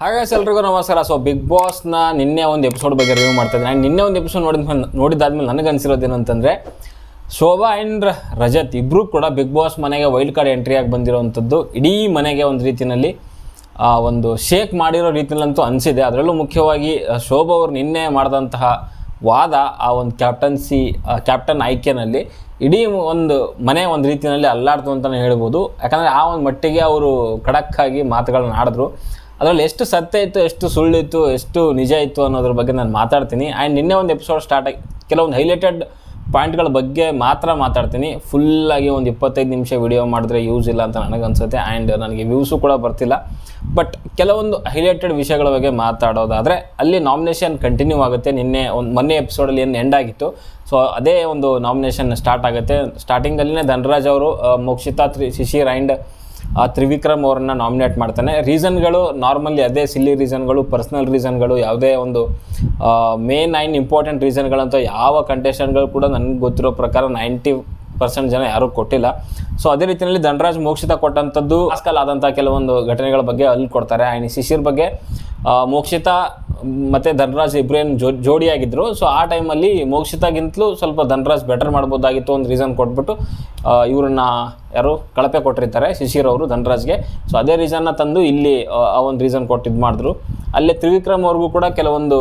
ಹಾಗಾಗಿ ಎಲ್ರಿಗೂ ನಮಸ್ಕಾರ. ಸೊ ಬಿಗ್ ಬಾಸ್ನ ನಿನ್ನೆ ಒಂದು ಎಪಿಸೋಡ್ ಬಗ್ಗೆ ರಿವ್ಯೂ ಮಾಡ್ತಾ ಇದ್ದೀನಿ. ನಿನ್ನೆ ಒಂದು ಎಪಿಸೋಡ್ ನೋಡಿದ್ದಾದ್ಮೇಲೆ ನನಗೆ ಅನಿಸಿರೋದೇನು ಅಂತಂದರೆ, ಶೋಭಾ ಆ್ಯಂಡ್ ರಜತ್ ಇಬ್ಬರೂ ಕೂಡ ಬಿಗ್ ಬಾಸ್ ಮನೆಗೆ ವೈಲ್ಡ್ ಕಾರ್ಡ್ ಎಂಟ್ರಿಯಾಗಿ ಬಂದಿರೋವಂಥದ್ದು ಇಡೀ ಮನೆಗೆ ಒಂದು ರೀತಿಯಲ್ಲಿ ಒಂದು ಶೇಕ್ ಮಾಡಿರೋ ರೀತಿಯಲ್ಲಂತೂ ಅನಿಸಿದೆ. ಅದರಲ್ಲೂ ಮುಖ್ಯವಾಗಿ ಶೋಭಾ ಅವರು ನಿನ್ನೆ ಮಾಡಿದಂತಹ ವಾದ, ಆ ಒಂದು ಕ್ಯಾಪ್ಟನ್ ಆಯ್ಕೆನಲ್ಲಿ ಇಡೀ ಒಂದು ಮನೆ ಒಂದು ರೀತಿಯಲ್ಲಿ ಅಲ್ಲಾಡ್ತು ಅಂತಲೇ ಹೇಳ್ಬೋದು. ಯಾಕಂದರೆ ಆ ಒಂದು ಮಟ್ಟಿಗೆ ಅವರು ಖಡಕ್ಕಾಗಿ ಮಾತುಗಳನ್ನ ಆಡಿದ್ರು. ಅದರಲ್ಲಿ ಎಷ್ಟು ಸತ್ಯ ಇತ್ತು, ಎಷ್ಟು ಸುಳ್ಳಿತ್ತು, ಎಷ್ಟು ನಿಜ ಇತ್ತು ಅನ್ನೋದ್ರ ಬಗ್ಗೆ ನಾನು ಮಾತಾಡ್ತೀನಿ. ಆ್ಯಂಡ್ ನಿನ್ನೆ ಒಂದು ಎಪಿಸೋಡ್ ಸ್ಟಾರ್ಟ್ ಆಗಿ ಕೆಲವೊಂದು ಹೈಲೈಟೆಡ್ ಪಾಯಿಂಟ್ಗಳ ಬಗ್ಗೆ ಮಾತ್ರ ಮಾತಾಡ್ತೀನಿ. ಫುಲ್ಲಾಗಿ ಒಂದು 25 ನಿಮಿಷ ವಿಡಿಯೋ ಮಾಡಿದ್ರೆ ಯೂಸ್ ಇಲ್ಲ ಅಂತ ನನಗನ್ಸುತ್ತೆ. ಆ್ಯಂಡ್ ನನಗೆ ವ್ಯೂಸು ಕೂಡ ಬರ್ತಿಲ್ಲ. ಬಟ್ ಕೆಲವೊಂದು ಹೈಲೈಟೆಡ್ ವಿಷಯಗಳ ಬಗ್ಗೆ ಮಾತಾಡೋದಾದರೆ, ಅಲ್ಲಿ ನಾಮಿನೇಷನ್ ಕಂಟಿನ್ಯೂ ಆಗುತ್ತೆ. ಮೊನ್ನೆ ಎಪಿಸೋಡಲ್ಲಿ ಏನು ಎಂಡ್ ಆಗಿತ್ತು, ಸೊ ಅದೇ ಒಂದು ನಾಮಿನೇಷನ್ ಸ್ಟಾರ್ಟ್ ಆಗುತ್ತೆ. ಸ್ಟಾರ್ಟಿಂಗಲ್ಲಿನೇ ಧನರಾಜ್ ಅವರು ಮೋಕ್ಷಿತಾ, ಶಿಶಿರ್ ಆ್ಯಂಡ್ ತ್ರಿವಿಕ್ರಮ್ ಅವ್ರನ್ನ ನಾಮಿನೇಟ್ ಮಾಡ್ತಾನೆ. ರೀಸನ್ಗಳು ನಾರ್ಮಲಿ ಅದೇ ಸಿಲ್ಲಿ ರೀಸನ್ಗಳು, ಪರ್ಸ್ನಲ್ ರೀಸನ್ಗಳು, ಯಾವುದೇ ಒಂದು ಮೇನ್ 9 ಇಂಪಾರ್ಟೆಂಟ್ ರೀಸನ್ಗಳಂತ ಯಾವ ಕಂಟೆಸ್ಟೆಂಟ್ಗಳು ಕೂಡ ನನಗೆ ಗೊತ್ತಿರೋ ಪ್ರಕಾರ 90% ಜನ ಯಾರೂ ಕೊಟ್ಟಿಲ್ಲ. ಸೊ ಅದೇ ರೀತಿಯಲ್ಲಿ ಧನರಾಜ್ ಮೋಕ್ಷಿತಾ ಕೊಟ್ಟಂಥದ್ದು ಆಸ್ಕಲ್ ಆದಂಥ ಕೆಲವೊಂದು ಘಟನೆಗಳ ಬಗ್ಗೆ ಅಲ್ಲಿ ಕೊಡ್ತಾರೆ. ಆ್ಯಂಡ್ ಶಿಶಿರ್ ಬಗ್ಗೆ ಮೋಕ್ಷಿತಾ ಮತ್ತು ಧನರಾಜ್ ಇಬ್ಬರೇನು ಜೋಡಿಯಾಗಿದ್ದರು. ಸೊ ಆ ಟೈಮಲ್ಲಿ ಮೋಕ್ಷಿತಾಗಿಂತಲೂ ಸ್ವಲ್ಪ ಧನರಾಜ್ ಬೆಟರ್ ಮಾಡ್ಬೋದಾಗಿತ್ತು ಒಂದು ರೀಸನ್ ಕೊಟ್ಬಿಟ್ಟು ಇವ್ರನ್ನ ಕಳಪೆ ಕೊಟ್ಟಿರ್ತಾರೆ ಶಿಶಿರ್ ಅವರು ಧನರಾಜ್ಗೆ. ಸೊ ಅದೇ ರೀಸನ್ನ ತಂದು ಇಲ್ಲಿ ಆ ಒಂದು ರೀಸನ್ ಕೊಟ್ಟು ಇದು ಮಾಡಿದ್ರು. ಅಲ್ಲೇ ತ್ರಿವಿಕ್ರಮ್ ಅವ್ರಿಗೂ ಕೂಡ ಕೆಲವೊಂದು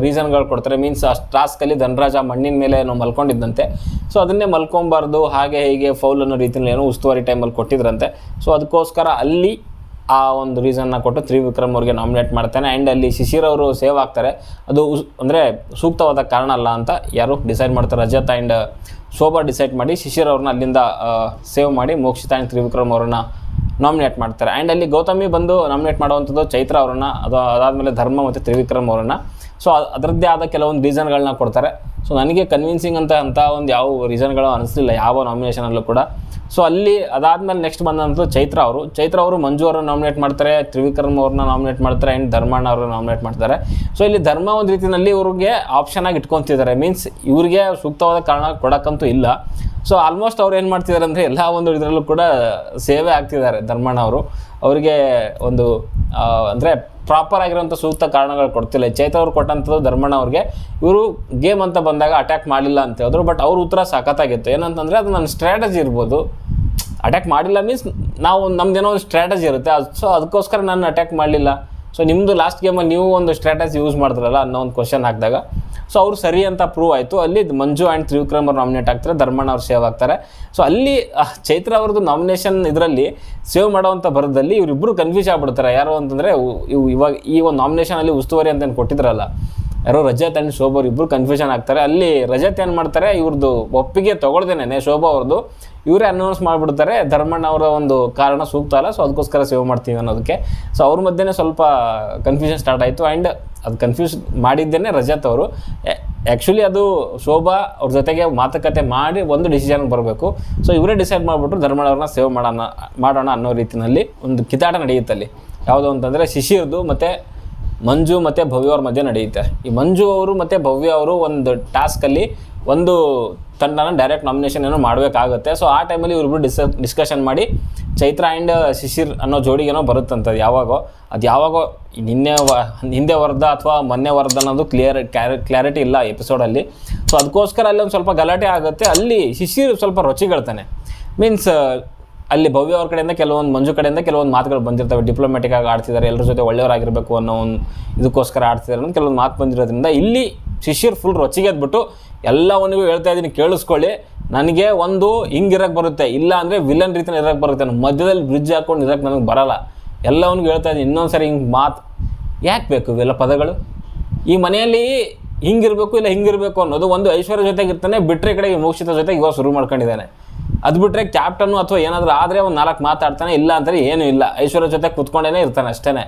ರೀಸನ್ಗಳು ಕೊಡ್ತಾರೆ. ಮೀನ್ಸ್ ಆ ಟಾಸ್ಕಲ್ಲಿ ಧನರಾಜ್ ಆ ಮಣ್ಣಿನ ಮೇಲೆ ಏನೋ ಮಲ್ಕೊಂಡಿದ್ದಂತೆ. ಸೊ ಅದನ್ನೇ ಮಲ್ಕೊಬಾರ್ದು, ಹಾಗೆ ಹೀಗೆ ಫೌಲ್ ಅನ್ನೋ ರೀತಿಯಲ್ಲಿ ಏನೋ ಉಸ್ತುವಾರಿ ಟೈಮಲ್ಲಿ ಕೊಟ್ಟಿದ್ರಂತೆ. ಸೊ ಅದಕ್ಕೋಸ್ಕರ ಅಲ್ಲಿ ಆ ಒಂದು ರೀಸನ್ನ ಕೊಟ್ಟು ತ್ರಿವಿಕ್ರಮ್ ಅವ್ರಿಗೆ ನಾಮಿನೇಟ್ ಮಾಡ್ತಾನೆ. ಆ್ಯಂಡ್ ಅಲ್ಲಿ ಶಿಶಿರ್ ಅವರು ಸೇವ್ ಆಗ್ತಾರೆ. ಅದು ಅಂದರೆ ಸೂಕ್ತವಾದ ಕಾರಣ ಅಲ್ಲ ಅಂತ ಯಾರು ಡಿಸೈಡ್ ಮಾಡ್ತಾರೆ, ರಜತ್ ಆ್ಯಂಡ್ ಶೋಭಾ ಡಿಸೈಡ್ ಮಾಡಿ ಶಿಶಿರ್ ಅವ್ರನ್ನ ಅಲ್ಲಿಂದ ಸೇವ್ ಮಾಡಿ ಮೋಕ್ಷಿತಾ ಆ್ಯಂಡ್ ತ್ರಿವಿಕ್ರಮ್ ಅವ್ರನ್ನ ನಾಮಿನೇಟ್ ಮಾಡ್ತಾರೆ. ಆ್ಯಂಡ್ ಅಲ್ಲಿ ಗೌತಮಿ ಬಂದು ನಾಮಿನೇಟ್ ಮಾಡುವಂಥದ್ದು ಚೈತ್ರ ಅವ್ರನ್ನ, ಅದಾದಮೇಲೆ ಧರ್ಮ ಮತ್ತು ತ್ರಿವಿಕ್ರಮ್ ಅವ್ರನ್ನ. ಸೊ ಅದರದ್ದೇ ಆದ ಕೆಲವೊಂದು ರೀಸನ್ಗಳನ್ನ ಕೊಡ್ತಾರೆ. ಸೊ ನನಗೆ ಕನ್ವಿನ್ಸಿಂಗ್ ಅಂತ ಒಂದು ಯಾವ ರೀಸನ್ಗಳು ಅನಿಸಲಿಲ್ಲ ಯಾವ ನಾಮಿನೇಷನಲ್ಲೂ ಕೂಡ. ಸೊ ಅಲ್ಲಿ ಅದಾದಮೇಲೆ ನೆಕ್ಸ್ಟ್ ಬಂದಂಥದ್ದು ಚೈತ್ರ ಅವರು ಮಂಜು ಅವ್ರನ್ನ ನಾಮಿನೇಟ್ ಮಾಡ್ತಾರೆ, ತ್ರಿವಿಕ್ರಮ್ ಅವ್ರನ್ನ ನಾಮಿನೇಟ್ ಮಾಡ್ತಾರೆ, ಆ್ಯಂಡ್ ಧರ್ಮಣ್ಣ ಅವ್ರನ್ನ ನಾಮಿನೇಟ್ ಮಾಡ್ತಾರೆ. ಸೊ ಇಲ್ಲಿ ಧರ್ಮ ಒಂದು ರೀತಿಯಲ್ಲಿ ಇವ್ರಿಗೆ ಆಪ್ಷನ್ ಆಗಿ ಇಟ್ಕೊತಿದ್ದಾರೆ. ಮೀನ್ಸ್ ಇವ್ರಿಗೆ ಸೂಕ್ತವಾದ ಕಾರಣ ಕೊಡೋಕ್ಕಂತೂ ಇಲ್ಲ. ಸೊ ಆಲ್ಮೋಸ್ಟ್ ಅವ್ರು ಏನು ಮಾಡ್ತಿದ್ದಾರೆ ಅಂದರೆ ಎಲ್ಲ ಒಂದು ಇದರಲ್ಲೂ ಕೂಡ ಸೇವೆ ಆಗ್ತಿದ್ದಾರೆ ಧರ್ಮಣ್ಣ ಅವರು. ಅವರಿಗೆ ಒಂದು ಅಂದರೆ ಪ್ರಾಪರ್ ಆಗಿರೋಂಥ ಸೂಕ್ತ ಕಾರಣಗಳು ಕೊಡ್ತಿಲ್ಲ. ಚೈತ್ರ ಅವ್ರು ಕೊಟ್ಟಂಥದ್ದು ಧರ್ಮಣ್ಣ ಅವ್ರಿಗೆ, ಇವರು ಗೇಮ್ ಅಂತ ಬಂದಾಗ ಅಟ್ಯಾಕ್ ಮಾಡಿಲ್ಲ ಅಂತ ಹೇಳಿದ್ರು. ಬಟ್ ಅವ್ರ ಉತ್ತರ ಸಖತ್ತಾಗಿತ್ತು. ಏನಂತಂದರೆ ಅದು ನನ್ನ ಸ್ಟ್ರಾಟಜಿ ಇರ್ಬೋದು. ಅಟ್ಯಾಕ್ ಮಾಡಿಲ್ಲ ಮೀನ್ಸ್ ನಾವು ನಮ್ದೇನೋ ಒಂದು ಸ್ಟ್ರಾಟಜಿ ಇರುತ್ತೆ. ಸೊ ಅದಕ್ಕೋಸ್ಕರ ನಾನು ಅಟ್ಯಾಕ್ ಮಾಡಲಿಲ್ಲ. ಸೊ ನಿಮ್ಮದು ಲಾಸ್ಟ್ ಗೇಮಲ್ಲಿ ನೀವು ಒಂದು ಸ್ಟ್ರಾಟಜಿ ಯೂಸ್ ಮಾಡಿದ್ರಲ್ಲ ಅನ್ನೋ ಒಂದು ಕ್ವಶನ್ ಹಾಕಿದಾಗ ಸೊ ಅವ್ರು ಸರಿ ಅಂತ ಪ್ರೂವ್ ಆಯಿತು. ಅಲ್ಲಿ ಮಂಜು ಆ್ಯಂಡ್ ತ್ರಿವಿಕ್ರಮ್ ಅವ್ರು ನಾಮಿನೇಟ್ ಆಗ್ತಾರೆ, ಧರ್ಮಣ್ಣ ಅವ್ರು ಸೇವ್ ಆಗ್ತಾರೆ. ಸೊ ಅಲ್ಲಿ ಚೈತ್ರ ಅವ್ರದ್ದು ನಾಮಿನೇಷನ್ ಇದರಲ್ಲಿ ಸೇವ್ ಮಾಡೋವಂಥ ಬರದಲ್ಲಿ ಇವರಿಬ್ಬರು ಕನ್ಫ್ಯೂಸ್ ಆಗ್ಬಿಡ್ತಾರೆ. ಯಾರು ಅಂತಂದರೆ ಇವಾಗ ಈ ಒಂದು ನಾಮಿನೇಷನಲ್ಲಿ ಉಸ್ತುವಾರಿ ಅಂತ ಏನು ಕೊಟ್ಟಿದ್ರಲ್ಲ ಯಾರೋ ರಜತ್ ಆ್ಯಂಡ್ ಶೋಭಾ ಅವ್ರು ಇಬ್ಬರು ಕನ್ಫ್ಯೂಷನ್ ಆಗ್ತಾರೆ. ಅಲ್ಲಿ ರಜತ್ ಏನು ಮಾಡ್ತಾರೆ, ಇವ್ರದ್ದು ಒಪ್ಪಿಗೆ ತೊಗೊಳ್ದೇನೆ ಶೋಭಾ ಅವ್ರದ್ದು ಇವರೇ ಅನೌನ್ಸ್ ಮಾಡಿಬಿಡ್ತಾರೆ, ಧರ್ಮಣ್ಣ ಅವರ ಒಂದು ಕಾರಣ ಸೂಕ್ತ ಅಲ್ಲ, ಸೊ ಅದಕ್ಕೋಸ್ಕರ ಸೇವ್ ಮಾಡ್ತೀವಿ ಅನ್ನೋದಕ್ಕೆ. ಸೊ ಅವ್ರ ಮಧ್ಯೆ ಸ್ವಲ್ಪ ಕನ್ಫ್ಯೂಷನ್ ಸ್ಟಾರ್ಟ್ ಆಯಿತು. ಆ್ಯಂಡ್ ಅದು ಕನ್ಫ್ಯೂಸ್ ಮಾಡಿದ್ದೇನೆ ರಜತ್ ಅವರು. ಆ್ಯಕ್ಚುಲಿ ಅದು ಶೋಭಾ ಅವ್ರ ಜೊತೆಗೆ ಮಾತುಕತೆ ಮಾಡಿ ಒಂದು ಡಿಸಿಷನ್ಗೆ ಬರಬೇಕು. ಸೊ ಇವರೇ ಡಿಸೈಡ್ ಮಾಡಿಬಿಟ್ರು ಧರ್ಮಣ್ಣ ಅವ್ರನ್ನ ಸೇವ್ ಮಾಡೋಣ ಅನ್ನೋ ರೀತಿಯಲ್ಲಿ ಒಂದು ಕಿತಾಟ ನಡೆಯುತ್ತಲ್ಲಿ. ಯಾವುದು ಅಂತಂದರೆ ಶಿಶಿರ್ದು ಮತ್ತು ಮಂಜು ಮತ್ತು ಭವ್ಯ ಅವ್ರ ಮಧ್ಯೆ ನಡೆಯುತ್ತೆ. ಈ ಮಂಜು ಅವರು ಮತ್ತು ಭವ್ಯ ಅವರು ಒಂದು ಟಾಸ್ಕಲ್ಲಿ ಒಂದು ತಂಡನ ಡೈರೆಕ್ಟ್ ನಾಮಿನೇಷನ್ ಏನೋ ಮಾಡಬೇಕಾಗುತ್ತೆ. ಸೊ ಆ ಟೈಮಲ್ಲಿ ಇವ್ರಿಬ್ರು ಡಿಸ್ಕಷನ್ ಮಾಡಿ ಚೈತ್ರ ಆ್ಯಂಡ್ ಶಿಶಿರ್ ಅನ್ನೋ ಜೋಡಿಗೇನೋ ಬರುತ್ತಂಥದ್ದು. ಯಾವಾಗೋ ಹಿಂದೆ ವರದ ಅಥವಾ ಮೊನ್ನೆ ವರದ ಅನ್ನೋದು ಕ್ಲಾರಿಟಿ ಇಲ್ಲ ಎಪಿಸೋಡಲ್ಲಿ. ಸೊ ಅದಕ್ಕೋಸ್ಕರ ಅಲ್ಲಿ ಒಂದು ಸ್ವಲ್ಪ ಗಲಾಟೆ ಆಗುತ್ತೆ. ಅಲ್ಲಿ ಶಿಶಿರ್ ಸ್ವಲ್ಪ ರೊಚ್ಚಿಗೆಳ್ತಾನೆ. ಮೀನ್ಸ್ ಅಲ್ಲಿ ಭವ್ಯ ಅವ್ರ ಕಡೆಯಿಂದ ಕೆಲವೊಂದು, ಮಂಜು ಕಡೆಯಿಂದ ಕೆಲವೊಂದು ಮಾತುಗಳು ಬಂದಿರ್ತವೆ. ಡಿಪ್ಲೊಮ್ಯಾಟಿಕ್ ಆಗಿ ಆಡ್ತಿದ್ದಾರೆ, ಎಲ್ಲರ ಜೊತೆ ಒಳ್ಳೆಯವರಾಗಿರಬೇಕು ಅನ್ನೋ ಒಂದು ಇದಕ್ಕೋಸ್ಕರ ಆಡ್ತಿದ್ದಾರೆ ಅನ್ನೋ ಕೆಲವೊಂದು ಮಾತು ಬಂದಿರೋದ್ರಿಂದ ಇಲ್ಲಿ ಶಿಶಿರ್ ಫುಲ್ ರೊಚ್ಚಿಗೆದ್ಬಿಟ್ಟು ಎಲ್ಲವನಿಗೂ ಹೇಳ್ತಾ ಇದ್ದೀನಿ ಕೇಳಿಸ್ಕೊಳ್ಳಿ, ನನಗೆ ಒಂದು ಹಿಂಗಿರಕ್ಕೆ ಬರುತ್ತೆ, ಇಲ್ಲ ಅಂದರೆ ವಿಲನ್ ರೀತಿಯಲ್ಲಿ ಇರೋಕ್ಕೆ ಬರುತ್ತೆ, ನಾನು ಮಧ್ಯದಲ್ಲಿ ಬ್ರಿಡ್ಜ್ ಹಾಕ್ಕೊಂಡು ಇರೋಕ್ಕೆ ನನಗೆ ಬರೋಲ್ಲ, ಎಲ್ಲವನಿಗೂ ಹೇಳ್ತಾ ಇದ್ದೀನಿ. ಇನ್ನೊಂದು ಸರಿ ಹಿಂಗೆ ಮಾತು ಯಾಕೆ ಬೇಕು ಇವೆಲ್ಲ ಪದಗಳು? ಈ ಮನೆಯಲ್ಲಿ ಹಿಂಗಿರಬೇಕು ಇಲ್ಲ ಹಿಂಗಿರಬೇಕು ಅನ್ನೋದು ಒಂದು ಐಶ್ವರ್ಯ ಜೊತೆಗೆ ಇರ್ತಾನೆ, ಬಿಟ್ಟರೆ ಈ ಕಡೆಗೆ ಮೋಕ್ಷಿತ ಜೊತೆಗೆ ಇವಾಗ ಶುರು ಮಾಡ್ಕೊಂಡಿದ್ದಾನೆ. ಅದು ಬಿಟ್ಟರೆ ಕ್ಯಾಪ್ಟನ್ನು ಅಥವಾ ಏನಾದರೂ ಆದರೆ ಒಂದು 4 ಮಾತಾಡ್ತಾನೆ, ಇಲ್ಲ ಅಂದರೆ ಏನೂ ಇಲ್ಲ, ಐಶ್ವರ್ಯ ಜೊತೆ ಕೂತ್ಕೊಂಡೇ ಇರ್ತಾನೆ ಅಷ್ಟೇ.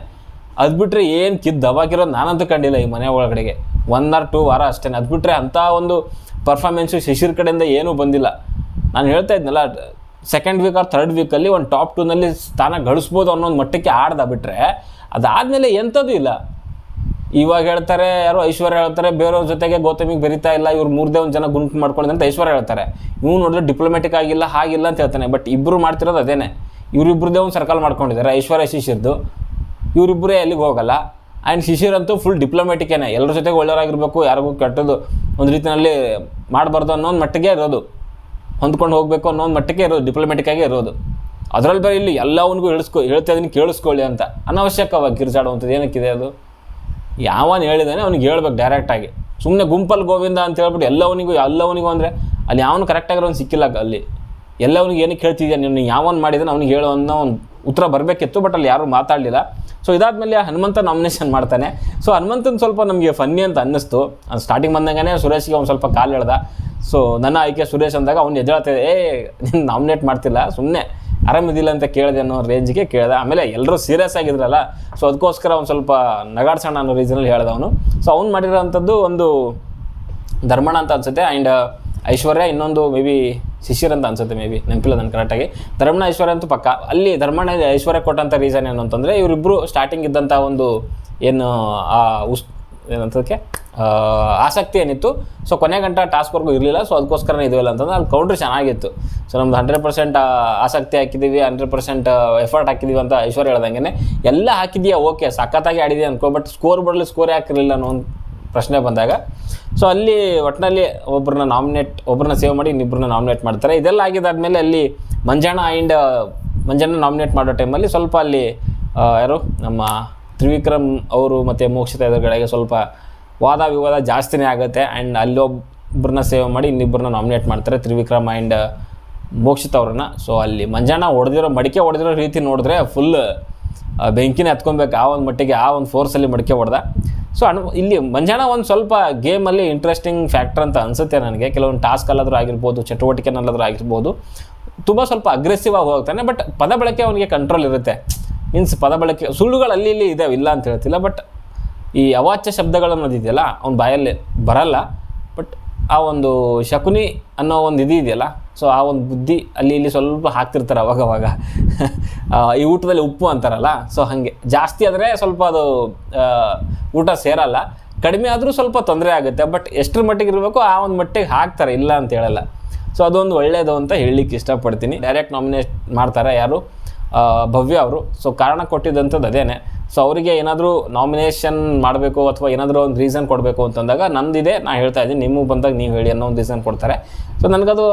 ಅದು ಬಿಟ್ಟರೆ ಏನು ದಬಾಕಿರೋದು ನಾನಂತೂ ಕಂಡಿಲ್ಲ ಈ ಮನೆ ಒಳಗಡೆಗೆ. 1 or 2 ವಾರ ಅಷ್ಟೇ. ಅದು ಬಿಟ್ಟರೆ ಅಂಥ ಒಂದು ಪರ್ಫಾರ್ಮೆನ್ಸು ಶಿಶಿರ್ ಕಡೆಯಿಂದ ಏನೂ ಬಂದಿಲ್ಲ. ನಾನು ಹೇಳ್ತಾ ಇದ್ನಲ್ಲ, ಸೆಕೆಂಡ್ ವೀಕ್ ಆರ್ ಥರ್ಡ್ ವೀಕಲ್ಲಿ ಒಂದು ಟಾಪ್ 2ನಲ್ಲಿ ಸ್ಥಾನ ಗಳಿಸ್ಬೋದು ಅನ್ನೋ ಒಂದು ಮಟ್ಟಕ್ಕೆ ಬಿಟ್ಟರೆ ಅದಾದಮೇಲೆ ಎಂಥದ್ದು ಇಲ್ಲ. ಇವಾಗ ಹೇಳ್ತಾರೆ ಯಾರೋ ಐಶ್ವರ್ಯ ಹೇಳ್ತಾರೆ, ಬೇರೆಯವ್ರ ಜೊತೆಗೆ ಗೌತಮಿಗೆ ಬೆರಿತಾ ಇಲ್ಲ, ಇವ್ರು 3 ಜನ ಗುಂಪು ಮಾಡ್ಕೊಂಡಿದೆ ಅಂತ ಐಶ್ವರ್ಯ ಹೇಳ್ತಾರೆ. ಇವ್ನು ನೋಡಿದ್ರೆ ಡಿಪ್ಲೊಮ್ಯಾಟಿಕ್ ಆಗಿಲ್ಲ, ಹಾಗಿಲ್ಲ ಅಂತ ಹೇಳ್ತಾನೆ. ಬಟ್ ಇಬ್ಬರು ಮಾಡ್ತಿರೋದು ಅದೇನೆ. ಇವರಿಬ್ಬರದೇ ಒಂದು ಸರ್ಕಲ್ ಮಾಡ್ಕೊಂಡಿದ್ದಾರೆ, ಐಶ್ವರ್ಯ ಶಿಶಿರ್ದು. ಇವರಿಬ್ಬರೇ ಎಲ್ಲಿಗೆ ಹೋಗಲ್ಲ. ಆ್ಯಂಡ್ ಶಿಶಿರಂತೂ ಫುಲ್ ಡಿಪ್ಲೊಮ್ಯಾಟಿಕ್ಕೇನೆ, ಎಲ್ಲರ ಜೊತೆಗೆ ಒಳ್ಳೆಯವರಾಗಿರ್ಬೇಕು, ಯಾರಿಗೂ ಕೆಟ್ಟದ್ದು ಒಂದು ರೀತಿಯಲ್ಲಿ ಮಾಡಬಾರ್ದು ಅನ್ನೋ ಒಂದು ಮಟ್ಟಿಗೆ ಇರೋದು, ಹೊಂದ್ಕೊಂಡು ಹೋಗಬೇಕು ಅನ್ನೋ ಒಂದು ಮಟ್ಟಿಗೆ ಇರೋದು, ಡಿಪ್ಲೊಮ್ಯಾಟಿಕ್ಕಾಗಿ ಇರೋದು. ಅದರಲ್ಲಿ ಬೇರೆ ಇಲ್ಲಿ ಎಲ್ಲವನಿಗೂ ಹೇಳ್ತಾ ಇದೀನಿ ಕೇಳಿಸ್ಕೊಳ್ಳಿ ಅಂತ ಅನಾವಶ್ಯಕವಾಗಿ ಕಿರ್ಚಾಡುವಂಥದ್ದು ಏನಕ್ಕಿದೆ ಅದು? ಯಾವನು ಹೇಳಿದಾನೆ ಅವ್ನಿಗೆ ಹೇಳ್ಬೇಕು ಡೈರೆಕ್ಟಾಗಿ. ಸುಮ್ಮನೆ ಗುಂಪಲ್ಲಿ ಗೋವಿಂದ ಅಂತ ಹೇಳ್ಬಿಟ್ಟು ಎಲ್ಲವನಿಗೂ ಅಂದರೆ ಅಲ್ಲಿ ಯಾವನು ಕರೆಕ್ಟಾಗಿರೋನು ಸಿಕ್ಕಿಲ್ಲ. ಅಲ್ಲಿ ಎಲ್ಲವನಿಗೆ ಏನಕ್ಕೆ ಹೇಳ್ತಿದ್ಯಾ ನೀನು, ಯಾವನು ಮಾಡಿದಾನೆ ಅವ್ನಿಗೆ ಹೇಳೋ ಅನ್ನೋ ಒಂದು ಉತ್ತರ ಬರಬೇಕಿತ್ತು, ಬಟ್ ಅಲ್ಲಿ ಯಾರೂ ಮಾತಾಡಲಿಲ್ಲ. ಸೊ ಇದಾದಮೇಲೆ ಹನುಮಂತ ನಾಮಿನೇಷನ್ ಮಾಡ್ತಾನೆ. ಸೊ ಹನುಮಂತನ ಸ್ವಲ್ಪ ನಮಗೆ ಫನ್ನಿ ಅಂತ ಅನ್ನಿಸ್ತು. ಸ್ಟಾರ್ಟಿಂಗ್ ಬಂದಂಗೆ ಸುರೇಶ್ಗೆ ಅವ್ನು ಸ್ವಲ್ಪ ಕಾಲು ಎಳ್ದ. ಸೊ ನನ್ನ ಆಯ್ಕೆ ಸುರೇಶ್ ಅಂದಾಗ ಅವ್ನು ಎದ್ದೇಳ್ತಿದೆ, ನೀನು ನಾಮಿನೇಟ್ ಮಾಡ್ತಿಲ್ಲ, ಸುಮ್ಮನೆ ಆರಾಮಿದ್ದಿಲ್ಲ ಅಂತ ಕೇಳಿದೆ ಅನ್ನೋ ರೇಂಜಿಗೆ ಕೇಳ್ದೆ. ಆಮೇಲೆ ಎಲ್ಲರೂ ಸೀರಿಯಸ್ ಆಗಿದ್ರಲ್ಲ, ಸೊ ಅದಕ್ಕೋಸ್ಕರ ಅವ್ನು ಸ್ವಲ್ಪ ನಗಾಡ್ಸೋಣ ಅನ್ನೋ ರೀಸನಲ್ಲಿ ಹೇಳ್ದ ಅವನು. ಸೊ ಅವ್ನು ಮಾಡಿರೋವಂಥದ್ದು ಒಂದು ಧರ್ಮಣ ಅಂತ ಅನಿಸುತ್ತೆ, ಆ್ಯಂಡ್ ಐಶ್ವರ್ಯ ಇನ್ನೊಂದು ಮೇ ಬಿ ಶಿಶಿರ್ ಅಂತ ಅನ್ಸುತ್ತೆ, ಮೇ ಬಿ ನೆನಪಿಲ್ಲ ನನಗೆ ಕರೆಕ್ಟಾಗಿ. ಧರ್ಮಣ ಐಶ್ವರ್ಯ ಅಂತೂ ಪಕ್ಕ. ಅಲ್ಲಿ ಧರ್ಮಣ ಐಶ್ವರ್ಯ ಕೊಟ್ಟಂಥ ರೀಸನ್ ಏನು ಅಂತಂದರೆ, ಇವರಿಬ್ಬರು ಸ್ಟಾರ್ಟಿಂಗ್ ಇದ್ದಂಥ ಒಂದು ಏನು ಏನಂತದಕ್ಕೆ ಆಸಕ್ತಿ ಏನಿತ್ತು, ಸೊ ಕೊನೆ ಗಂಟ ಟಾಸ್ಕ್ವರೆಗೂ ಇರಲಿಲ್ಲ. ಸೊ ಅದಕ್ಕೋಸ್ಕರ ಇದೆಯಲ್ಲ ಅಂತಂದ್ರೆ ಅಲ್ಲಿ ಕೌಂಟ್ರ್ ಚೆನ್ನಾಗಿತ್ತು. ಸೊ ನಮ್ದು 100% ಆಸಕ್ತಿ ಹಾಕಿದ್ದೀವಿ, 100% ಎಫರ್ಟ್ ಹಾಕಿದ್ದೀವಿ ಅಂತ ಐಶ್ವರ್ಯ ಹೇಳ್ದಂಗೆ ಎಲ್ಲ ಹಾಕಿದೀಯಾ, ಓಕೆ ಸಖತ್ತಾಗಿ ಆಡಿದೆಯಾ ಅನ್ಕೋ, ಬಟ್ ಸ್ಕೋರ್ ಬರಲಿ ಸ್ಕೋರ್ ಯಾಕಿರಲಿಲ್ಲ ಅನ್ನೋ ಒಂದು ಪ್ರಶ್ನೆ ಬಂದಾಗ, ಸೊ ಅಲ್ಲಿ ಒಟ್ಟಿನಲ್ಲಿ ಒಬ್ಬರನ್ನ ಸೇವ್ ಮಾಡಿ ಇನ್ನಿಬ್ಬರನ್ನ ನಾಮಿನೇಟ್ ಮಾಡ್ತಾರೆ. ಇದೆಲ್ಲ ಆಗಿದ್ದಾದಮೇಲೆ ಅಲ್ಲಿ ಮಂಜಣ್ಣ ನಾಮಿನೇಟ್ ಮಾಡೋ ಟೈಮಲ್ಲಿ ಸ್ವಲ್ಪ ಅಲ್ಲಿ ಯಾರು ನಮ್ಮ ತ್ರಿವಿಕ್ರಮ್ ಅವರು ಮತ್ತು ಮೋಕ್ಷಿತ ಎದುರುಗಡೆಗೆ ಸ್ವಲ್ಪ ವಾದ ವಿವಾದ ಜಾಸ್ತಿನೇ ಆಗುತ್ತೆ. ಆ್ಯಂಡ್ ಅಲ್ಲಿ ಒಬ್ಬರನ್ನ ಸೇವ್ ಮಾಡಿ ಇನ್ನಿಬ್ಬರನ್ನ ನಾಮಿನೇಟ್ ಮಾಡ್ತಾರೆ, ತ್ರಿವಿಕ್ರಮ್ ಆ್ಯಂಡ್ ಮೋಕ್ಷಿತ ಅವ್ರನ್ನ. ಸೊ ಅಲ್ಲಿ ಮಂಜಣ್ಣ ಮಡಿಕೆ ಹೊಡೆದಿರೋ ರೀತಿ ನೋಡಿದ್ರೆ ಫುಲ್ ಬೆಂಕಿನೇ ಹತ್ಕೊಬೇಕು, ಆ ಒಂದು ಮಟ್ಟಿಗೆ ಆ ಒಂದು ಫೋರ್ಸಲ್ಲಿ ಮಡಿಕೆ ಹೊಡೆದ. ಸೊ ಇಲ್ಲಿ ಮಂಜಣ್ಣ ಒಂದು ಸ್ವಲ್ಪ ಗೇಮಲ್ಲಿ ಇಂಟ್ರೆಸ್ಟಿಂಗ್ ಫ್ಯಾಕ್ಟರ್ ಅಂತ ಅನಿಸುತ್ತೆ ನನಗೆ. ಕೆಲವೊಂದು ಟಾಸ್ಕಲ್ಲಾದರೂ ಆಗಿರ್ಬೋದು, ಚಟುವಟಿಕೆನಲ್ಲಾದರೂ ಆಗಿರ್ಬೋದು, ತುಂಬ ಸ್ವಲ್ಪ ಅಗ್ರೆಸಿವ್ ಆಗಿ ಹೋಗ್ತಾನೆ. ಬಟ್ ಪದ ಬಳಕೆ ಅವನಿಗೆ ಕಂಟ್ರೋಲ್ ಇರುತ್ತೆ. ಮೀನ್ಸ್ ಪದ ಬಳಕೆ ಸುಳ್ಳುಗಳು ಅಲ್ಲಿ ಇಲ್ಲಿ ಇದಾವೆ, ಇಲ್ಲ ಅಂತ ಹೇಳ್ತಿಲ್ಲ, ಬಟ್ ಈ ಅವಾಚ್ಯ ಶಬ್ದಗಳನ್ನೋದಿದೆಯಲ್ಲ ಅವ್ನ ಬಾಯಲ್ಲಿ ಬರಲ್ಲ. ಬಟ್ ಆ ಒಂದು ಶಕುನಿ ಅನ್ನೋ ಒಂದು ಇದೆಯಲ್ಲ, ಸೊ ಆ ಒಂದು ಬುದ್ಧಿ ಅಲ್ಲಿ ಇಲ್ಲಿ ಸ್ವಲ್ಪ ಹಾಕ್ತಿರ್ತಾರೆ ಅವಾಗವಾಗ. ಈ ಊಟದಲ್ಲಿ ಉಪ್ಪು ಅಂತಾರಲ್ಲ, ಸೊ ಹಾಗೆ ಜಾಸ್ತಿ ಆದರೆ ಸ್ವಲ್ಪ ಅದು ಊಟ ಸೇರಲ್ಲ, ಕಡಿಮೆ ಆದರೂ ಸ್ವಲ್ಪ ತೊಂದರೆ ಆಗುತ್ತೆ. ಬಟ್ ಎಷ್ಟರ ಮಟ್ಟಿಗೆ ಇರಬೇಕು ಆ ಒಂದು ಮಟ್ಟಿಗೆ ಹಾಕ್ತಾರೆ, ಇಲ್ಲ ಅಂತ ಹೇಳಲ್ಲ. ಸೊ ಅದೊಂದು ಒಳ್ಳೆಯದು ಅಂತ ಹೇಳಲಿಕ್ಕೆ ಇಷ್ಟಪಡ್ತೀನಿ. ಡೈರೆಕ್ಟ್ ನಾಮಿನೇಟ್ ಮಾಡ್ತಾರೆ ಯಾರು, ಭವ್ಯ ಅವರು. ಸೊ ಕಾರಣ ಕೊಟ್ಟಿದ್ದಂಥದ್ದು ಅದೇನೆ. ಸೊ ಅವರಿಗೆ ಏನಾದರೂ ನಾಮಿನೇಷನ್ ಮಾಡಬೇಕು ಅಥವಾ ಏನಾದರೂ ಒಂದು ರೀಸನ್ ಕೊಡಬೇಕು ಅಂತಂದಾಗ ನಂದಿದೆ, ನಾನು ಹೇಳ್ತಾ ಇದ್ದೀನಿ, ನಿಮಗೆ ಬಂದಾಗ ನೀವು ಹೇಳಿ ಅನ್ನೋ ಒಂದು ರೀಸನ್ ಕೊಡ್ತಾರೆ. ಸೊ ನನಗದು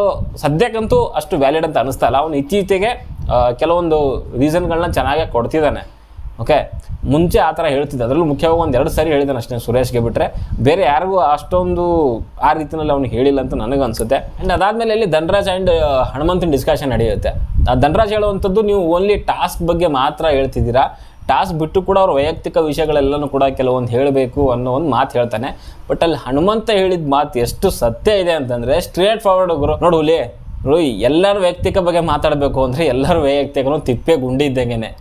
ಸದ್ಯಕ್ಕಂತೂ ಅಷ್ಟು ವ್ಯಾಲಿಡ್ ಅಂತ ಅನ್ನಿಸ್ತಾ ಇಲ್ಲ. ಅವನು ಇತ್ತೀಚೆಗೆ ಕೆಲವೊಂದು ರೀಸನ್ಗಳನ್ನ ಚೆನ್ನಾಗೇ ಕೊಡ್ತಿದ್ದಾನೆ. ಓಕೆ, ಮುಂಚೆ ಆ ಥರ ಹೇಳ್ತಿದ್ದೆ, ಅದರಲ್ಲೂ ಮುಖ್ಯವಾಗಿ 1-2 ಸಾರಿ ಹೇಳಿದ್ದಾನೆ ಅಷ್ಟೇ ಸುರೇಶ್ಗೆ ಬಿಟ್ಟರೆ, ಬೇರೆ ಯಾರಿಗೂ ಅಷ್ಟೊಂದು ಆ ರೀತಿಯಲ್ಲಿ ಅವ್ನಿಗೆ ಹೇಳಿಲ್ಲ ಅಂತ ನನಗೆ ಅನಿಸುತ್ತೆ. ಆ್ಯಂಡ್ ಅದಾದಮೇಲೆ ಇಲ್ಲಿ ಧನರಾಜ್ ಆ್ಯಂಡ್ ಹನುಮಂತನ ಡಿಸ್ಕಷನ್ ನಡೆಯುತ್ತೆ. ಧನರಾಜ್ ಹೇಳುವಂಥದ್ದು, ನೀವು ಓನ್ಲಿ ಟಾಸ್ಕ್ ಬಗ್ಗೆ ಮಾತ್ರ ಹೇಳ್ತಿದ್ದೀರಾ, ಟಾಸ್ಕ್ ಬಿಟ್ಟು ಕೂಡ ಅವ್ರ ವೈಯಕ್ತಿಕ ವಿಷಯಗಳೆಲ್ಲನೂ ಕೂಡ ಕೆಲವೊಂದು ಹೇಳಬೇಕು ಅನ್ನೋ ಒಂದು ಮಾತು ಹೇಳ್ತಾನೆ. ಬಟ್ ಅಲ್ಲಿ ಹನುಮಂತ ಹೇಳಿದ ಮಾತು ಎಷ್ಟು ಸತ್ಯ ಇದೆ ಅಂತಂದರೆ, ಸ್ಟ್ರೇಟ್ ಫಾರ್ವರ್ಡ್ ಗುರು. ನೋಡು ಎಲ್ಲರ ವೈಯಕ್ತಿಕ ಬಗ್ಗೆ ಮಾತಾಡಬೇಕು ಅಂದರೆ ಎಲ್ಲರ ವೈಯಕ್ತಿಕನೂ ತಿಪ್ಪೆ ಗುಂಡಿ ಇದ್ದಂಗೆ,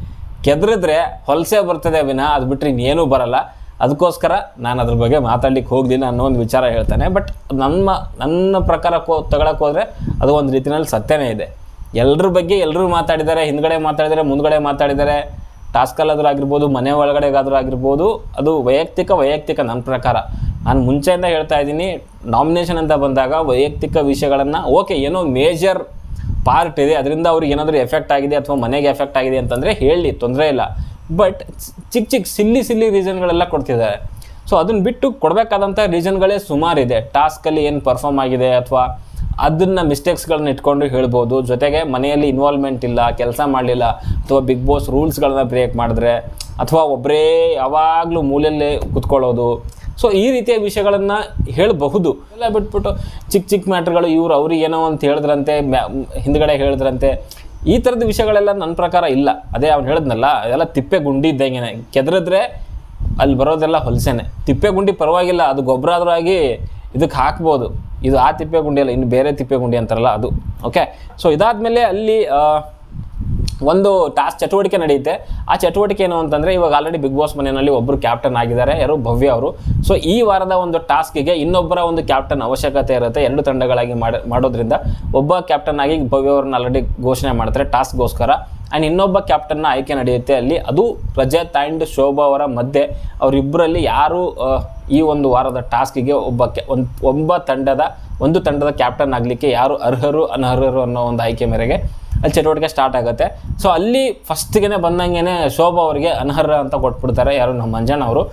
ಕೆದರಿದ್ರೆ ಹೊಲಸೆ ಬರ್ತದೆ ವಿನ ಅದು ಬಿಟ್ಟರೆ ಇನ್ನೇನೂ ಬರಲ್ಲ. ಅದಕ್ಕೋಸ್ಕರ ನಾನು ಅದ್ರ ಬಗ್ಗೆ ಮಾತಾಡ್ಲಿಕ್ಕೆ ಹೋಗಲಿಲ್ಲ ಅನ್ನೋ ಒಂದು ವಿಚಾರ ಹೇಳ್ತಾನೆ. ಬಟ್ ನನ್ನ ಪ್ರಕಾರ ತಗೊಳಕ್ಕೆ ಹೋದರೆ ಅದು ಒಂದು ರೀತಿಯಲ್ಲಿ ಸತ್ಯನೇ ಇದೆ. ಎಲ್ಲರ ಬಗ್ಗೆ ಎಲ್ಲರೂ ಮಾತಾಡಿದ್ದಾರೆ, ಹಿಂದ್ಗಡೆ ಮಾತಾಡಿದ್ದಾರೆ, ಮುಂದ್ಗಡೆ ಮಾತಾಡಿದ್ದಾರೆ, ಟಾಸ್ಕಲ್ಲಾದರೂ ಆಗಿರ್ಬೋದು, ಮನೆ ಒಳಗಡೆಗಾದರೂ ಆಗಿರ್ಬೋದು, ಅದು ವೈಯಕ್ತಿಕ ನನ್ನ ಪ್ರಕಾರ. ನಾನು ಮುಂಚೆಯಿಂದ ಹೇಳ್ತಾ ಇದ್ದೀನಿ, ನಾಮಿನೇಷನ್ ಅಂತ ಬಂದಾಗ ವೈಯಕ್ತಿಕ ವಿಷಯಗಳನ್ನು ಓಕೆ, ಏನೋ ಮೇಜರ್ ಪಾರ್ಟ್ ಇದೆ, ಅದರಿಂದ ಅವ್ರಿಗೆ ಏನಾದರೂ ಎಫೆಕ್ಟ್ ಆಗಿದೆ ಅಥವಾ ಮನೆಗೆ ಎಫೆಕ್ಟ್ ಆಗಿದೆ ಅಂತಂದರೆ ಹೇಳಿ, ತೊಂದರೆ ಇಲ್ಲ. ಬಟ್ ಚಿಕ್ಕ ಸಿಲ್ಲಿ ರೀಸನ್ಗಳೆಲ್ಲ ಕೊಡ್ತಿದ್ದಾರೆ. ಸೊ ಅದನ್ನು ಬಿಟ್ಟು ಕೊಡಬೇಕಾದಂಥ ರೀಸನ್ಗಳೇ ಸುಮಾರಿದೆ. ಟಾಸ್ಕಲ್ಲಿ ಏನು ಪರ್ಫಾರ್ಮ್ ಆಗಿದೆ ಅಥವಾ ಅದನ್ನು ಮಿಸ್ಟೇಕ್ಸ್ಗಳನ್ನ ಇಟ್ಕೊಂಡು ಹೇಳ್ಬೋದು. ಜೊತೆಗೆ ಮನೆಯಲ್ಲಿ ಇನ್ವಾಲ್ವ್ಮೆಂಟ್ ಇಲ್ಲ, ಕೆಲಸ ಮಾಡಲಿಲ್ಲ, ಅಥವಾ ಬಿಗ್ ಬಾಸ್ ರೂಲ್ಸ್ಗಳನ್ನ ಬ್ರೇಕ್ ಮಾಡಿದ್ರೆ, ಅಥವಾ ಒಬ್ಬರೇ ಯಾವಾಗಲೂ ಮೂಲೆಯಲ್ಲೇ ಕೂತ್ಕೊಳ್ಳೋದು. ಸೊ ಈ ರೀತಿಯ ವಿಷಯಗಳನ್ನು ಹೇಳಬಹುದು. ಎಲ್ಲ ಬಿಟ್ಬಿಟ್ಟು ಚಿಕ್ಕ ಮ್ಯಾಟ್ರ್ಗಳು ಅವ್ರಿಗೆ ಏನೋ ಅಂತ ಹೇಳಿದ್ರಂತೆ, ಹಿಂದ್ಗಡೆ ಹೇಳಿದ್ರಂತೆ, ಈ ಥರದ ವಿಷಯಗಳೆಲ್ಲ ನನ್ನ ಪ್ರಕಾರ ಇಲ್ಲ. ಅದೇ ಅವ್ನು ಹೇಳಿದ್ನಲ್ಲ, ಅದೆಲ್ಲ ತಿಪ್ಪೆ ಗುಂಡಿ ಇದ್ದಂಗೆ, ಕೆದರಿದ್ರೆ ಅಲ್ಲಿ ಬರೋದೆಲ್ಲ ಹೊಲಸೆನೆ. ತಿಪ್ಪೆ ಗುಂಡಿ ಪರವಾಗಿಲ್ಲ, ಅದು ಗೊಬ್ಬರ ಆದರೂ ಆಗಿ ಇದಕ್ಕೆ ಹಾಕ್ಬೋದು. ಇದು ಆ ತಿಪ್ಪೆ ಗುಂಡಿ ಅಲ್ಲ, ಇನ್ನು ಬೇರೆ ತಿಪ್ಪೆ ಗುಂಡಿ ಅಂತಾರಲ್ಲ ಅದು. ಓಕೆ, ಸೊ ಇದಾದಮೇಲೆ ಅಲ್ಲಿ ಒಂದು ಟಾಸ್ಕ್ ಚಟುವಟಿಕೆ ನಡೆಯುತ್ತೆ. ಆ ಚಟುವಟಿಕೆ ಏನು ಅಂತಂದರೆ, ಇವಾಗ ಆಲ್ರೆಡಿ ಬಿಗ್ ಬಾಸ್ ಮನೆಯಲ್ಲಿ ಒಬ್ಬರು ಕ್ಯಾಪ್ಟನ್ ಆಗಿದ್ದಾರೆ, ಯಾರು, ಭವ್ಯ ಅವರು. ಸೊ ಈ ವಾರದ ಒಂದು ಟಾಸ್ಕಿಗೆ ಇನ್ನೊಬ್ಬರ ಒಂದು ಕ್ಯಾಪ್ಟನ್ ಅವಶ್ಯಕತೆ ಇರುತ್ತೆ. 2 ತಂಡಗಳಾಗಿ ಮಾಡೋದ್ರಿಂದ ಒಬ್ಬ ಕ್ಯಾಪ್ಟನ್ ಆಗಿ ಭವ್ಯ ಅವ್ರನ್ನ ಆಲ್ರೆಡಿ ಘೋಷಣೆ ಮಾಡ್ತಾರೆ ಟಾಸ್ಕ್ಗೋಸ್ಕರ. ಆ್ಯಂಡ್ ಇನ್ನೊಬ್ಬ ಕ್ಯಾಪ್ಟನ್ನ ಆಯ್ಕೆ ನಡೆಯುತ್ತೆ. ಅಲ್ಲಿ ಅದು ರಜತ್ ಆ್ಯಂಡ್ ಶೋಭಾ ಅವರ ಮಧ್ಯೆ ಅವರಿಬ್ಬರಲ್ಲಿ ಯಾರು ಈ ಒಂದು ವಾರದ ಟಾಸ್ಕಿಗೆ ಒಂದು ತಂಡದ ಕ್ಯಾಪ್ಟನ್ ಆಗಲಿಕ್ಕೆ ಯಾರು ಅರ್ಹರು ಅನರ್ಹರು ಅನ್ನೋ ಒಂದು ಆಯ್ಕೆ ಮೇರೆಗೆ ಅಲ್ಲಿ ಚಟುವಟಿಕೆ ಸ್ಟಾರ್ಟ್ ಆಗುತ್ತೆ. ಸೊ ಅಲ್ಲಿ ಫಸ್ಟಿಗೆ ಬಂದಂಗೆ ಶೋಭಾ ಅವರಿಗೆ ಅನರ್ಹ ಅಂತ ಕೊಟ್ಬಿಡ್ತಾರೆ. ಯಾರು ನಮ್ಮ ಮಂಜಣ್ಣ ಅವರು.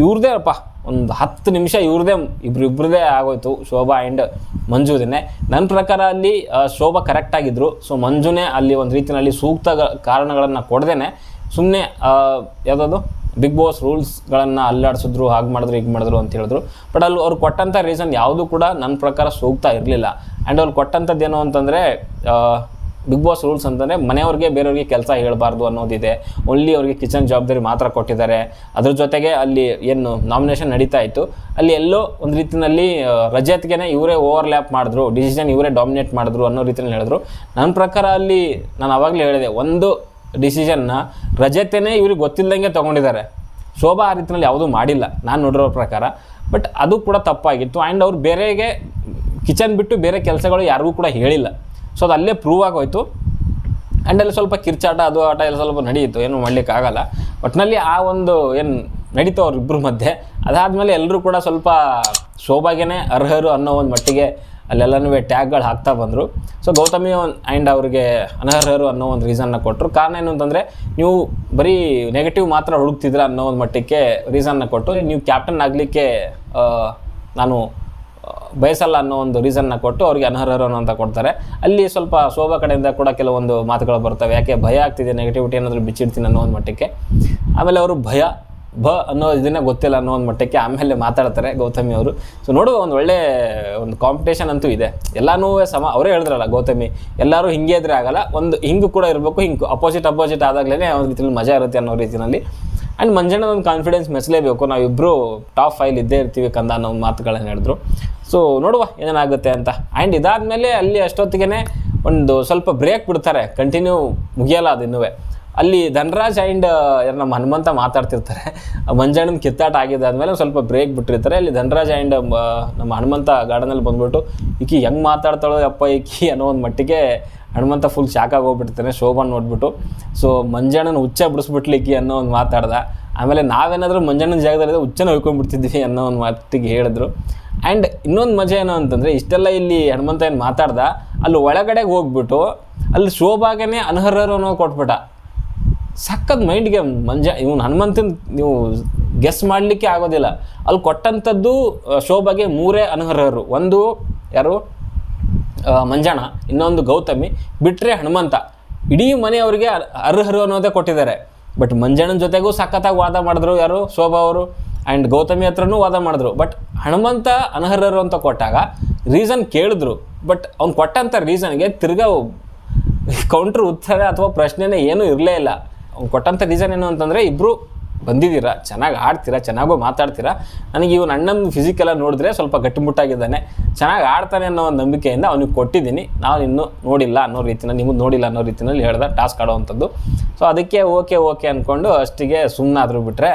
ಇವ್ರದೇ ಅಪ್ಪ ಒಂದು 10 ನಿಮಿಷ ಇವ್ರದೇ ಇಬ್ಬರದೇ ಆಗೋಯ್ತು, ಶೋಭಾ ಆ್ಯಂಡ್ ಮಂಜುದೇನೆ. ನನ್ನ ಪ್ರಕಾರ ಅಲ್ಲಿ ಶೋಭಾ ಕರೆಕ್ಟಾಗಿದ್ದರು. ಸೊ ಮಂಜುನೇ ಅಲ್ಲಿ ಒಂದು ರೀತಿಯಲ್ಲಿ ಸೂಕ್ತ ಕಾರಣಗಳನ್ನು ಕೊಡ್ದೇನೆ ಸುಮ್ಮನೆ ಯಾವುದಾದ್ರು ಬಿಗ್ ಬಾಸ್ ರೂಲ್ಸ್ಗಳನ್ನು ಅಲ್ಲಾಡಿಸಿದ್ರು, ಹಾಗೆ ಮಾಡಿದ್ರು ಹೀಗೆ ಮಾಡಿದ್ರು ಅಂತ ಹೇಳಿದ್ರು. ಬಟ್ ಅಲ್ಲಿ ಅವ್ರು ಕೊಟ್ಟಂಥ ರೀಸನ್ ಯಾವುದೂ ಕೂಡ ನನ್ನ ಪ್ರಕಾರ ಸೂಕ್ತ ಇರಲಿಲ್ಲ. ಆ್ಯಂಡ್ ಅವ್ರು ಕೊಟ್ಟಂಥದ್ದೇನು ಅಂತಂದರೆ ಬಿಗ್ ಬಾಸ್ ರೂಲ್ಸ್ ಅಂತಂದರೆ ಮನೆಯವ್ರಿಗೆ ಬೇರೆಯವ್ರಿಗೆ ಕೆಲಸ ಹೇಳಬಾರ್ದು ಅನ್ನೋದಿದೆ. ಓನ್ಲಿ ಅವ್ರಿಗೆ ಕಿಚನ್ ಜವಾಬ್ದಾರಿ ಮಾತ್ರ ಕೊಟ್ಟಿದ್ದಾರೆ. ಅದ್ರ ಜೊತೆಗೆ ಅಲ್ಲಿ ಏನು ನಾಮಿನೇಷನ್ ನಡೀತಾ ಇತ್ತು ಅಲ್ಲಿ ಎಲ್ಲೋ ಒಂದು ರೀತಿಯಲ್ಲಿ ರಜತ್ಗೆ ಇವರೇ ಓವರ್ಲ್ಯಾಪ್ ಮಾಡಿದ್ರು, ಡಿಸಿಷನ್ ಇವರೇ ಡಾಮಿನೇಟ್ ಮಾಡಿದ್ರು ಅನ್ನೋ ರೀತಿಯಲ್ಲಿ ಹೇಳಿದ್ರು. ನನ್ನ ಪ್ರಕಾರ ಅಲ್ಲಿ ನಾನು ಆವಾಗಲೇ ಹೇಳಿದೆ, ಒಂದು ಡಿಸಿಷನ್ನ ರಜತೇನೆ ಇವ್ರಿಗೆ ಗೊತ್ತಿಲ್ಲದಂಗೆ ತೊಗೊಂಡಿದ್ದಾರೆ. ಶೋಭಾ ಆ ರೀತಿಯಲ್ಲಿ ಯಾವುದೂ ಮಾಡಿಲ್ಲ ನಾನು ನೋಡಿರೋ ಪ್ರಕಾರ. ಬಟ್ ಅದು ಕೂಡ ತಪ್ಪಾಗಿತ್ತು. ಆ್ಯಂಡ್ ಅವ್ರು ಬೇರೆಗೆ ಕಿಚನ್ ಬಿಟ್ಟು ಬೇರೆ ಕೆಲಸಗಳು ಯಾರಿಗೂ ಕೂಡ ಹೇಳಿಲ್ಲ. ಸೊ ಅದು ಅಲ್ಲೇ ಪ್ರೂವ್ ಆಗೋಯ್ತು. ಆ್ಯಂಡ್ ಅಲ್ಲಿ ಸ್ವಲ್ಪ ಕಿರ್ಚಾಟ ಅದು ಆಟ ಎಲ್ಲ ಸ್ವಲ್ಪ ನಡೆಯಿತು, ಏನು ಮಾಡಲಿಕ್ಕಾಗಲ್ಲ. ಒಟ್ಟಿನಲ್ಲಿ ಆ ಒಂದು ಏನು ನಡೀತು ಅವ್ರಿಬ್ಬರ ಮಧ್ಯೆ. ಅದಾದಮೇಲೆ ಎಲ್ಲರೂ ಕೂಡ ಸ್ವಲ್ಪ ಶೋಭಾಗೇ ಅರ್ಹರು ಅನ್ನೋ ಒಂದು ಮಟ್ಟಿಗೆ ಅಲ್ಲೆಲ್ಲನೂ ಟ್ಯಾಗ್ಗಳು ಹಾಕ್ತಾ ಬಂದರು. ಸೊ ಗೌತಮಿ ಆ್ಯಂಡ್ ಅವ್ರಿಗೆ ಅನರ್ಹರು ಅನ್ನೋ ಒಂದು ರೀಸನ್ನ ಕೊಟ್ಟರು. ಕಾರಣ ಏನು ಅಂತಂದರೆ ನೀವು ಬರೀ ನೆಗೆಟಿವ್ ಮಾತ್ರ ಹುಡುಕ್ತಿದ್ರ ಅನ್ನೋ ಒಂದು ಮಟ್ಟಕ್ಕೆ ರೀಸನ್ನ ಕೊಟ್ಟು, ನೀವು ಕ್ಯಾಪ್ಟನ್ ಆಗಲಿಕ್ಕೆ ನಾನು ಬಯಸಲ್ಲ ಅನ್ನೋ ಒಂದು ರೀಸನ್ನ ಕೊಟ್ಟು ಅವ್ರಿಗೆ ಅನರ್ಹರು ಅನ್ನೋಂತ ಕೊಡ್ತಾರೆ. ಅಲ್ಲಿ ಸ್ವಲ್ಪ ಶೋಭಾ ಕಡೆಯಿಂದ ಕೂಡ ಕೆಲವೊಂದು ಮಾತುಗಳು ಬರ್ತವೆ, ಯಾಕೆ ಭಯ ಆಗ್ತಿದೆ, ನೆಗೆಟಿವಿಟಿ ಏನಾದರೂ ಬಿಚ್ಚಿಡ್ತೀನಿ ಅನ್ನೋ ಒಂದು ಮಟ್ಟಕ್ಕೆ. ಆಮೇಲೆ ಅವರು ಭಯ ಅನ್ನೋ ಇದನ್ನೇ ಗೊತ್ತಿಲ್ಲ ಅನ್ನೋ ಒಂದು ಮಟ್ಟಕ್ಕೆ ಆಮೇಲೆ ಮಾತಾಡ್ತಾರೆ ಗೌತಮಿ ಅವರು. ಸೊ ನೋಡುವ ಒಂದು ಒಳ್ಳೆ ಒಂದು ಕಾಂಪಿಟೇಷನ್ ಅಂತೂ ಇದೆ. ಎಲ್ಲನೂ ಅವರೇ ಹೇಳಿದ್ರಲ್ಲ ಗೌತಮಿ, ಎಲ್ಲರೂ ಹಿಂಗೆ ಇದ್ರೆ ಆಗಲ್ಲ, ಒಂದು ಹಿಂಗೆ ಕೂಡ ಇರಬೇಕು, ಹಿಂಗೆ ಅಪೋಸಿಟ್ ಆದಾಗಲೇ ಒಂದು ರೀತಿಯಲ್ಲಿ ಮಜಾ ಇರುತ್ತೆ ಅನ್ನೋ ರೀತಿಯಲ್ಲಿ. ಆ್ಯಂಡ್ ಮಂಜಣ್ಣ ಒಂದು ಕಾನ್ಫಿಡೆನ್ಸ್ ಮೆಚ್ಚಲೇಬೇಕು, ನಾವಿಬ್ಬರು ಟಾಪ್ 5 ಇದ್ದೇ ಇರ್ತೀವಿ ಕಂದ ಅನ್ನೋ ಮಾತುಗಳನ್ನು ಹೇಳಿದ್ರು. ಸೊ ನೋಡುವ ಏನೇನಾಗುತ್ತೆ ಅಂತ. ಆ್ಯಂಡ್ ಇದಾದಮೇಲೆ ಅಲ್ಲಿ ಅಷ್ಟೊತ್ತಿಗೆ ಒಂದು ಸ್ವಲ್ಪ ಬ್ರೇಕ್ ಬಿಡ್ತಾರೆ, ಕಂಟಿನ್ಯೂ ಮುಗಿಯಲ್ಲ ಅದು ಇನ್ನೂ. ಅಲ್ಲಿ ಧನರಾಜ್ ಆ್ಯಂಡ್ ನಮ್ಮ ಹನುಮಂತ ಮಾತಾಡ್ತಿರ್ತಾರೆ. ಮಂಜಣ್ಣನ ಕಿತ್ತಾಟ ಆಗಿದ್ದಾದಮೇಲೆ ಸ್ವಲ್ಪ ಬ್ರೇಕ್ ಬಿಟ್ಟಿರ್ತಾರೆ. ಅಲ್ಲಿ ಧನರಾಜ್ ಆ್ಯಂಡ್ ನಮ್ಮ ಹನುಮಂತ ಗಾರ್ಡನಲ್ಲಿ ಬಂದುಬಿಟ್ಟು ಈಕಿ ಹೆಂಗೆ ಮಾತಾಡ್ತಾಳೋ ಅಪ್ಪ ಈಕಿ ಅನ್ನೋ ಒಂದು ಮಟ್ಟಿಗೆ ಹನುಮಂತ ಫುಲ್ ಶಾಕಾಗಿ ಹೋಗ್ಬಿಡ್ತಾನೆ ಶೋಭಾನ್ ನೋಡ್ಬಿಟ್ಟು. ಸೊ ಮಂಜಣ್ಣನ ಹುಚ್ಚ ಬಿಡಿಸ್ಬಿಟ್ಲಿಕ್ಕಿ ಅನ್ನೋ ಒಂದು ಮಾತಾಡ್ದ. ಆಮೇಲೆ ನಾವೇನಾದರೂ ಮಂಜಣ್ಣನ ಜಾಗದಲ್ಲಿ ಹುಚ್ಚನ ಹೊಯ್ಕೊಂಡ್ಬಿಡ್ತಿದ್ವಿ ಅನ್ನೋ ಒಂದು ಮಾತಿಗೆ ಹೇಳಿದ್ರು. ಆ್ಯಂಡ್ ಇನ್ನೊಂದು ಮಜಾ ಏನು ಅಂತಂದರೆ, ಇಷ್ಟೆಲ್ಲ ಇಲ್ಲಿ ಹನುಮಂತ ಏನು ಮಾತಾಡ್ದ, ಅಲ್ಲಿ ಒಳಗಡೆಗೆ ಹೋಗ್ಬಿಟ್ಟು ಅಲ್ಲಿ ಶೋಭಾಗೇ ಅನರ್ಹರು ಅನ್ನೋ ಕೊಟ್ಬಿಟ್ಟ. ಸಕ್ಕತ್ ಮೈಂಡ್ಗೆ ಇವನು ಹನುಮಂತನ ನೀವು ಗೆಸ್ ಮಾಡಲಿಕ್ಕೆ ಆಗೋದಿಲ್ಲ. ಅಲ್ಲಿ ಕೊಟ್ಟಂಥದ್ದು ಶೋಭಾಗೆ 3 ಅನರ್ಹರು. ಒಂದು ಯಾರು ಮಂಜಣ್ಣ, ಇನ್ನೊಂದು ಗೌತಮಿ, ಬಿಟ್ಟರೆ ಹನುಮಂತ. ಇಡೀ ಮನೆಯವ್ರಿಗೆ ಅರ್ಹರು ಅನ್ನೋದೇ ಕೊಟ್ಟಿದ್ದಾರೆ. ಬಟ್ ಮಂಜಣ್ಣನ ಜೊತೆಗೂ ಸಖತ್ತಾಗಿ ವಾದ ಮಾಡಿದ್ರು ಯಾರು ಶೋಭಾ ಅವರು. ಆ್ಯಂಡ್ ಗೌತಮಿ ಹತ್ರನೂ ವಾದ ಮಾಡಿದ್ರು. ಬಟ್ ಹನುಮಂತ ಅನರ್ಹರು ಅಂತ ಕೊಟ್ಟಾಗ ರೀಸನ್ ಕೇಳಿದ್ರು. ಬಟ್ ಅವ್ನು ಕೊಟ್ಟಂಥ ರೀಸನ್ಗೆ ತಿರ್ಗಾ ಕೌಂಟ್ರ್ ಉತ್ತರ ಅಥವಾ ಪ್ರಶ್ನೆನೇ ಏನೂ ಇರಲೇ ಇಲ್ಲ. ಅವ್ನು ಕೊಟ್ಟಂಥ ರೀಸನ್ ಏನು ಅಂತಂದರೆ, ಇಬ್ಬರು ಬಂದಿದ್ದೀರಾ, ಚೆನ್ನಾಗಿ ಆಡ್ತೀರಾ, ಚೆನ್ನಾಗೂ ಮಾತಾಡ್ತೀರಾ, ನನಗೆ ಇವನು ಅಣ್ಣನ ಫಿಸಿಕಲ್ಲ ನೋಡಿದ್ರೆ ಸ್ವಲ್ಪ ಗಟ್ಟಿಮುಟ್ಟಾಗಿದ್ದಾನೆ, ಚೆನ್ನಾಗಿ ಆಡ್ತಾನೆ ಅನ್ನೋ ಒಂದು ನಂಬಿಕೆಯಿಂದ ಅವನಿಗೆ ಕೊಟ್ಟಿದ್ದೀನಿ, ನಾನು ಇನ್ನೂ ನೋಡಿಲ್ಲ ಅನ್ನೋ ರೀತಿಯಲ್ಲಿ, ನಿಮಗೆ ನೋಡಿಲ್ಲ ಅನ್ನೋ ರೀತಿಯಲ್ಲಿ ಹೇಳ್ದ ಟಾಸ್ಕ್ ಆಡೋವಂಥದ್ದು. ಸೊ ಅದಕ್ಕೆ ಓಕೆ ಅಂದ್ಕೊಂಡು ಅಷ್ಟಿಗೆ ಸುಮ್ಮನಾದರೂ ಬಿಟ್ಟರೆ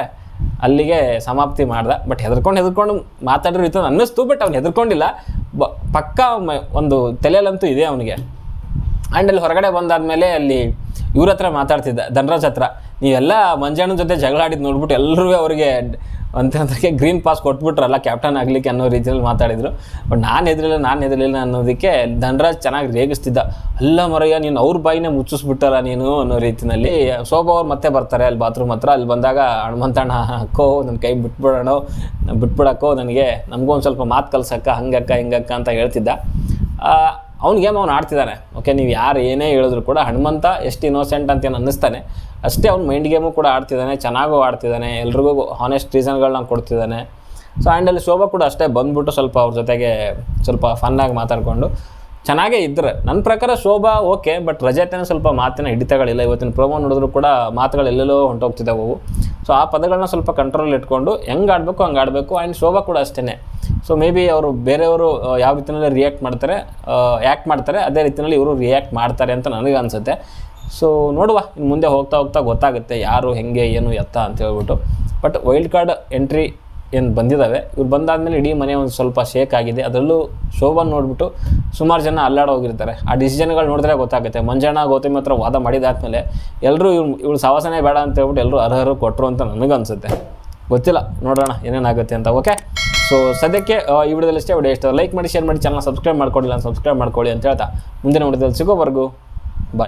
ಅಲ್ಲಿಗೆ ಸಮಾಪ್ತಿ ಮಾಡ್ದ. ಬಟ್ ಹೆದರ್ಕೊಂಡು ಮಾತಾಡಿರೋ ರೀತಿ ಅನ್ನಿಸ್ತು. ಬಟ್ ಅವ್ನು ಹೆದರ್ಕೊಂಡಿಲ್ಲ, ಪಕ್ಕ ಒಂದು ತಲೆಯಲ್ಲಂತೂ ಇದೆ ಅವನಿಗೆ. ಆ್ಯಂಡ್ ಅಲ್ಲಿ ಹೊರಗಡೆ ಬಂದಾದಮೇಲೆ ಅಲ್ಲಿ ಇವ್ರ ಹತ್ರ ಮಾತಾಡ್ತಿದ್ದ, ಧನರಾಜ್ ಹತ್ರ. ನೀವೆಲ್ಲ ಮಂಜಣ್ಣನ ಜೊತೆ ಜಗಳ ಆಡಿದ್ದು ನೋಡ್ಬಿಟ್ಟು ಎಲ್ಲರೂ ಅವರಿಗೆ ಅಂತಂದ್ರೆ ಗ್ರೀನ್ ಪಾಸ್ ಕೊಟ್ಬಿಟ್ರಲ್ಲ ಕ್ಯಾಪ್ಟನ್ ಆಗಲಿಕ್ಕೆ ಅನ್ನೋ ರೀತಿಯಲ್ಲಿ ಮಾತಾಡಿದರು. ಬಟ್ ನಾನು ಹೆದರಲಿಲ್ಲ ಅನ್ನೋದಕ್ಕೆ ಧನರಾಜ್ ಚೆನ್ನಾಗಿ ರೇಗಿಸ್ತಿದ್ದ. ಅಲ್ಲ ಮರಯ್ಯ, ನೀನು ಅವ್ರ ಬಾಯಿನೇ ಮುಚ್ಚಿಸ್ಬಿಟ್ಟಲ್ಲ ನೀನು ಅನ್ನೋ ರೀತಿಯಲ್ಲಿ. ಶೋಭಾ ಅವ್ರು ಮತ್ತೆ ಬರ್ತಾರೆ ಅಲ್ಲಿ ಬಾತ್ರೂಮ್ ಹತ್ರ. ಅಲ್ಲಿ ಬಂದಾಗ ಹನುಮಂತಣ್ಣ ಅಕ್ಕೋ ನನ್ನ ಕೈ ಬಿಟ್ಬಿಡಕ್ಕೋ, ನಮಗೂ ಒಂದು ಸ್ವಲ್ಪ ಮಾತು ಕಲ್ಸಕ್ಕ, ಹಂಗಕ್ಕ ಹಿಂಗಕ್ಕ ಅಂತ ಹೇಳ್ತಿದ್ದ. ಅವ್ನ ಗೇಮ್ ಅವ್ನು ಆಡ್ತಿದ್ದಾನೆ. ಓಕೆ, ನೀವು ಯಾರು ಏನೇ ಹೇಳಿದ್ರು ಕೂಡ ಹನುಮಂತ ಎಷ್ಟು ಇನ್ನೋಸೆಂಟ್ ಅಂತ ಏನು ಅನ್ನಿಸ್ತಾನೆ ಅಷ್ಟೇ ಅವ್ನು ಮೈಂಡ್ ಗೇಮು ಕೂಡ ಆಡ್ತಿದ್ದಾನೆ, ಚೆನ್ನಾಗೂ ಆಡ್ತಿದ್ದಾನೆ, ಎಲ್ರಿಗೂ ಹಾನೆಸ್ಟ್ ರೀಸನ್ಗಳನ್ನ ಕೊಡ್ತಿದ್ದಾನೆ. ಸೊ ಆ್ಯಂಡಲ್ಲಿ ಶೋಭಾ ಕೂಡ ಅಷ್ಟೇ ಬಂದ್ಬಿಟ್ಟು ಸ್ವಲ್ಪ ಅವ್ರ ಜೊತೆಗೆ ಸ್ವಲ್ಪ ಫನ್ನಾಗಿ ಮಾತಾಡಿಕೊಂಡು ಚೆನ್ನಾಗೇ ಇದ್ದರೆ. ನನ್ನ ಪ್ರಕಾರ ಶೋಭಾ ಓಕೆ, ಬಟ್ ರಜತೇನೆ ಸ್ವಲ್ಪ ಮಾತಿನ ಹಿಡಿತಗಳಿಲ್ಲ. ಇವತ್ತಿನ ಪ್ರೋಮೋ ನೋಡಿದ್ರು ಕೂಡ ಮಾತುಗಳು ಎಲ್ಲೆಲ್ಲೋ ಹೊಂಟೋಗ್ತಿದ್ದಾವೆ ಅವು. ಸೊ ಆ ಪದಗಳನ್ನ ಸ್ವಲ್ಪ ಕಂಟ್ರೋಲ್ ಇಟ್ಕೊಂಡು ಹೆಂಗೆ ಆಡಬೇಕು ಹಂಗೆ ಆಡಬೇಕು. ಆ್ಯಂಡ್ ಶೋಭಾ ಕೂಡ ಅಷ್ಟೇ. ಸೊ ಮೇ ಬಿ ಅವರು ಬೇರೆಯವರು ಯಾವ ರೀತಿಯಲ್ಲಿ ಆ್ಯಕ್ಟ್ ಮಾಡ್ತಾರೆ ಅದೇ ರೀತಿಯಲ್ಲಿ ಇವರು ರಿಯಾಕ್ಟ್ ಮಾಡ್ತಾರೆ ಅಂತ ನನಗೆ ಅನಿಸುತ್ತೆ. ಸೊ ನೋಡುವ, ಇನ್ನು ಮುಂದೆ ಹೋಗ್ತಾ ಗೊತ್ತಾಗುತ್ತೆ ಯಾರು ಹೆಂಗೆ ಏನು ಎತ್ತ ಅಂತ ಹೇಳ್ಬಿಟ್ಟು. ಬಟ್ ವೈಲ್ಡ್ ಕಾರ್ಡ್ ಎಂಟ್ರಿ ಏನು ಬಂದಿದ್ದಾವೆ, ಇವ್ರು ಬಂದಾದಮೇಲೆ ಇಡೀ ಮನೆ ಒಂದು ಸ್ವಲ್ಪ ಶೇಕ್ ಆಗಿದೆ. ಅದರಲ್ಲೂ ಶೋಭಾನ್ ನೋಡಿಬಿಟ್ಟು ಸುಮಾರು ಜನ ಅಲ್ಲಾಡೋಗಿರ್ತಾರೆ. ಆ ಡಿಸಿಷನ್ಗಳು ನೋಡಿದ್ರೆ ಗೊತ್ತಾಗುತ್ತೆ. ಮಂಜಣ್ಣ ಗೌತಮಿ ಹತ್ರ ವಾದ ಮಾಡಿದಾದ್ಮೇಲೆ ಎಲ್ಲರೂ ಇವಳು ಸವಾಸನೆ ಬೇಡ ಅಂತ ಹೇಳ್ಬಿಟ್ಟು ಎಲ್ಲರೂ ಅರ್ಹರು ಕೊಟ್ಟರು ಅಂತ ನನಗನ್ಸುತ್ತೆ. ಗೊತ್ತಿಲ್ಲ, ನೋಡೋಣ ಏನೇನಾಗುತ್ತೆ ಅಂತ. ಓಕೆ, ಸೊ ಸದ್ಯಕ್ಕೆ ಈ ವಿಡಿಯೋದಲ್ಲಿ ಇಷ್ಟೇ. ವಿಡಿಯೋ ಇಷ್ಟ ಲೈಕ್ ಮಾಡಿ, ಶೇರ್ ಮಾಡಿ, ಚಾನಲ್ ಸಬ್ಸ್ಕ್ರೈಬ್ ಮಾಡ್ಕೊಳ್ಳಿ ಅಂತ ಹೇಳ್ತಾ ಮುಂದಿನ ವಿಡಿಯೋದಲ್ಲಿ ಸಿಗೋವರೆಗೂ ಬಾಯ್.